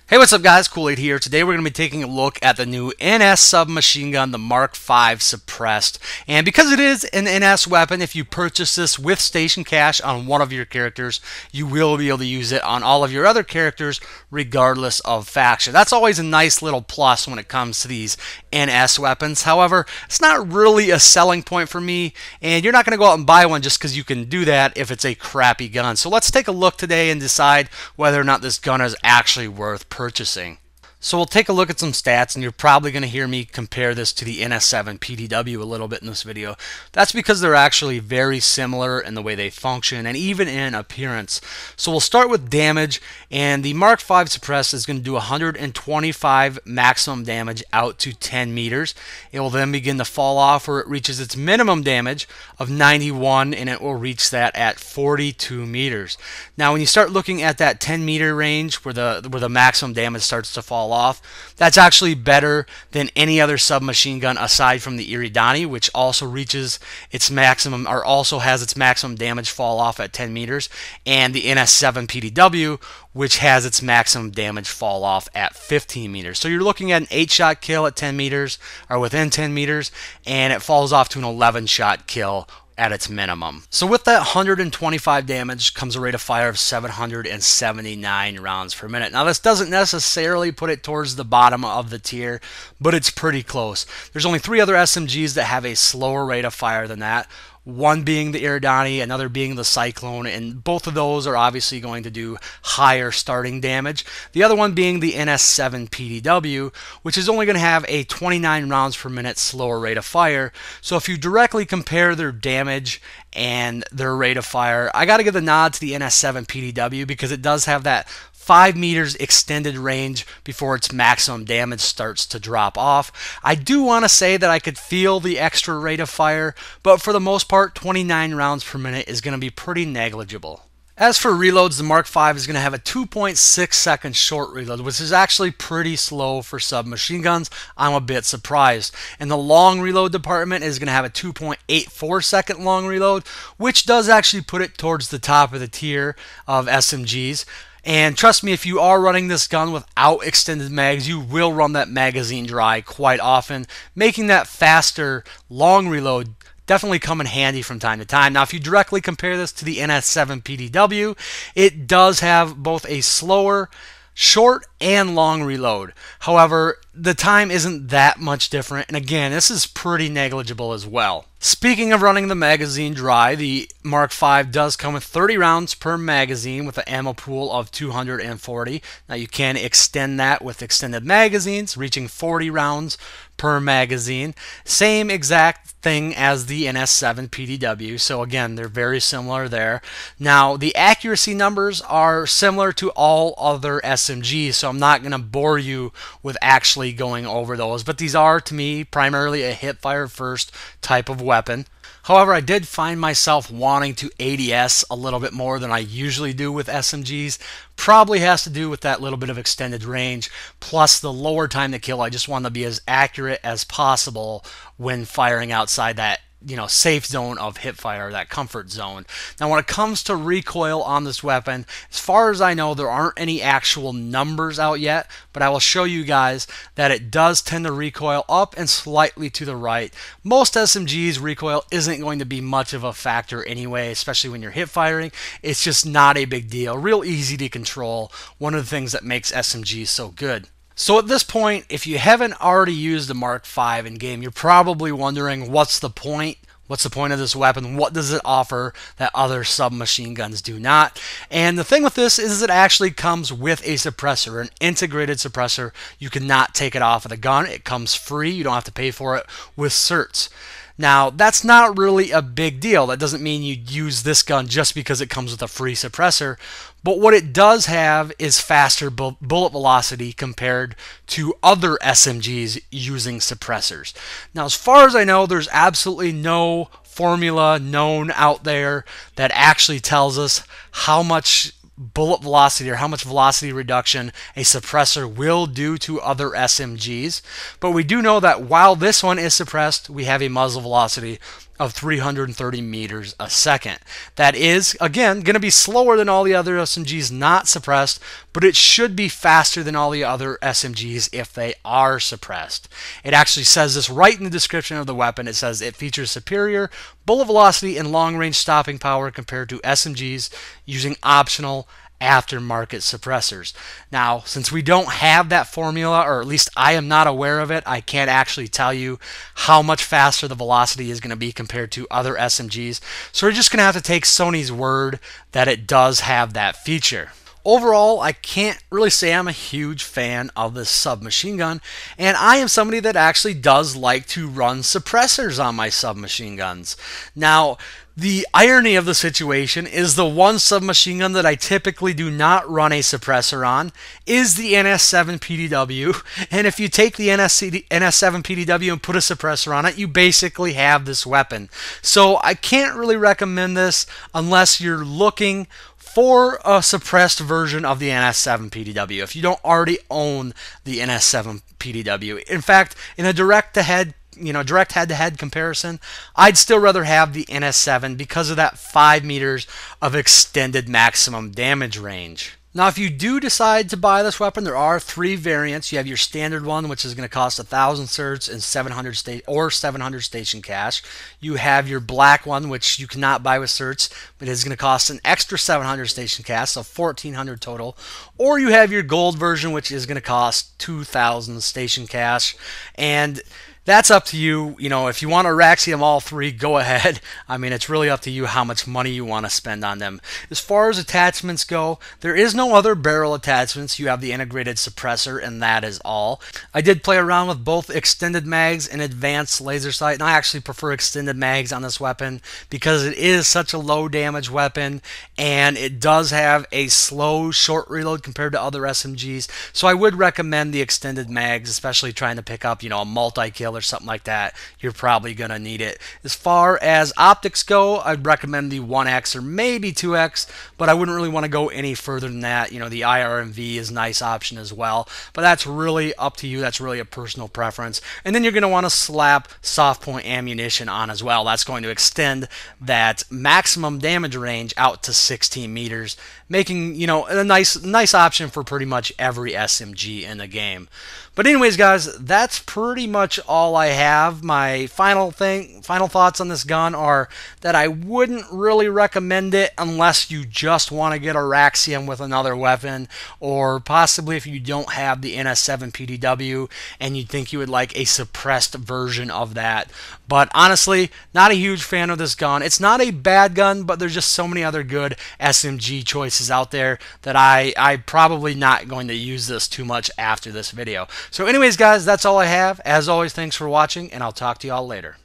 Hey, what's up guys? Kool-Aid here. Today we're going to be taking a look at the new NS submachine gun, the Mark V Suppressed. And because it is an NS weapon, if you purchase this with station cash on one of your characters, you will be able to use it on all of your other characters regardless of faction. That's always a nice little plus when it comes to these NS weapons. However, it's not really a selling point for me, and you're not going to go out and buy one just because you can do that if it's a crappy gun. So let's take a look today and decide whether or not this gun is actually worth purchasing. So we'll take a look at some stats, and you're probably going to hear me compare this to the Ns7 Pdw a little bit in this video. That's because they're actually very similar in the way they function and even in appearance. So we'll start with damage, and the Mark V Suppressed is going to do 125 maximum damage out to 10 meters. It will then begin to fall off where it reaches its minimum damage of 91, and it will reach that at 42 meters. Now when you start looking at that 10 meter range where the maximum damage starts to fall off, that's actually better than any other submachine gun aside from the Iridani, which also reaches its maximum, or also has its maximum damage fall off at 10 meters, and the Ns7 Pdw, which has its maximum damage fall off at 15 meters. So you're looking at an 8-shot kill at 10 meters, or within 10 meters, and it falls off to an 11-shot kill at its minimum. So with that 125 damage comes a rate of fire of 779 rounds per minute. Now this doesn't necessarily put it towards the bottom of the tier, but it's pretty close. There's only 3 other SMGs that have a slower rate of fire than that. One being the Iridani, another being the Cyclone, and both of those are obviously going to do higher starting damage. The other one being the Ns7 Pdw, which is only going to have a 29 rounds per minute slower rate of fire. So if you directly compare their damage and their rate of fire, I got to give the nod to the Ns7 Pdw because it does have that 5 meters extended range before its maximum damage starts to drop off. I do want to say that I could feel the extra rate of fire, but for the most part, 29 rounds per minute is going to be pretty negligible. As for reloads, the Mark V is going to have a 2.6 second short reload, which is actually pretty slow for submachine guns. I'm a bit surprised. And the long reload department is going to have a 2.84 second long reload, which does actually put it towards the top of the tier of SMGs. And trust me, if you are running this gun without extended mags, you will run that magazine dry quite often, making that faster long reload definitely come in handy from time to time. Now, if you directly compare this to the Ns7 Pdw, it does have both a slower short and long reload. However, the time isn't that much different, and again, this is pretty negligible as well. Speaking of running the magazine dry, the Mark V does come with 30 rounds per magazine with an ammo pool of 240. Now you can extend that with extended magazines, reaching 40 rounds per magazine. Same exact thing as the Ns7 Pdw, so again, they're very similar there. Now, the accuracy numbers are similar to all other SMGs, so I'm not going to bore you with actually going over those, but these are, to me, primarily a hip-fire first type of weapon. However, I did find myself wanting to ADS a little bit more than I usually do with SMGs. Probably has to do with that little bit of extended range, plus the lower time to kill. I just want to be as accurate as possible when firing outside that safe zone of hip fire, that comfort zone. Now when it comes to recoil on this weapon, as far as I know, there aren't any actual numbers out yet, but I will show you guys that it does tend to recoil up and slightly to the right. Most SMGs recoil isn't going to be much of a factor anyway, especially when you're hip firing. It's just not a big deal, real easy to control. One of the things that makes SMGs so good. So at this point, if you haven't already used the Mark V in game, you're probably wondering, what's the point? What's the point of this weapon? What does it offer that other submachine guns do not? And the thing with this is it actually comes with a suppressor, an integrated suppressor. You cannot take it off of the gun. It comes free. You don't have to pay for it with certs. Now, that's not really a big deal. That doesn't mean you use this gun just because it comes with a free suppressor. But what it does have is faster bullet velocity compared to other SMGs using suppressors. Now, as far as I know, there's absolutely no formula known out there that actually tells us how much bullet velocity or how much velocity reduction a suppressor will do to other SMGs. But we do know that while this one is suppressed, we have a muzzle velocity of 330 meters a second. That is, again, going to be slower than all the other SMGs not suppressed, but it should be faster than all the other SMGs if they are suppressed. It actually says this right in the description of the weapon. It says it features superior bullet velocity and long-range stopping power compared to SMGs using optional aftermarket suppressors. Now, since we don't have that formula, or at least I am not aware of it, I can't actually tell you how much faster the velocity is going to be compared to other SMGs. So we're just going to have to take Sony's word that it does have that feature. Overall, I can't really say I'm a huge fan of this submachine gun, and I am somebody that actually does like to run suppressors on my submachine guns. Now, the irony of the situation is the one submachine gun that I typically do not run a suppressor on is the Ns7 Pdw, and if you take the Ns7 Pdw and put a suppressor on it, you basically have this weapon. So I can't really recommend this unless you're looking for a suppressed version of the Ns7 Pdw, if you don't already own the Ns7 Pdw. In fact, in a direct head-to-head comparison, I'd still rather have the Ns7 because of that 5 meters of extended maximum damage range. Now, if you do decide to buy this weapon, there are 3 variants. You have your standard one, which is going to cost 1,000 certs and 700 station cash. You have your black one, which you cannot buy with certs, but it is going to cost an extra 700 station cash, so 1,400 total. Or you have your gold version, which is going to cost 2,000 station cash, and that's up to you. You know, if you want to Raxium all 3, go ahead. I mean, it's really up to you how much money you want to spend on them. As far as attachments go, there is no other barrel attachments. You have the integrated suppressor, and that is all. I did play around with both extended mags and advanced laser sight, and I actually prefer extended mags on this weapon because it is such a low damage weapon, and it does have a slow short reload compared to other SMGs. So I would recommend the extended mags, especially trying to pick up, a multi-kill or something like that. You're probably going to need it. As far as optics go, I'd recommend the 1x or maybe 2x, but I wouldn't really want to go any further than that. The IRMV is a nice option as well, but that's really up to you. That's really a personal preference. And then you're going to want to slap soft point ammunition on as well. That's going to extend that maximum damage range out to 16 meters, making, a nice option for pretty much every SMG in the game. But anyways, guys, that's pretty much all I have. My final thoughts on this gun are that I wouldn't really recommend it unless you just want to get a Raxium with another weapon, or possibly if you don't have the Ns7 Pdw and you think you would like a suppressed version of that. But honestly, not a huge fan of this gun. It's not a bad gun, but there's just so many other good SMG choices out there that I'm probably not going to use this too much after this video. So anyways, guys, that's all I have. As always, thanks for watching, and I'll talk to you all later.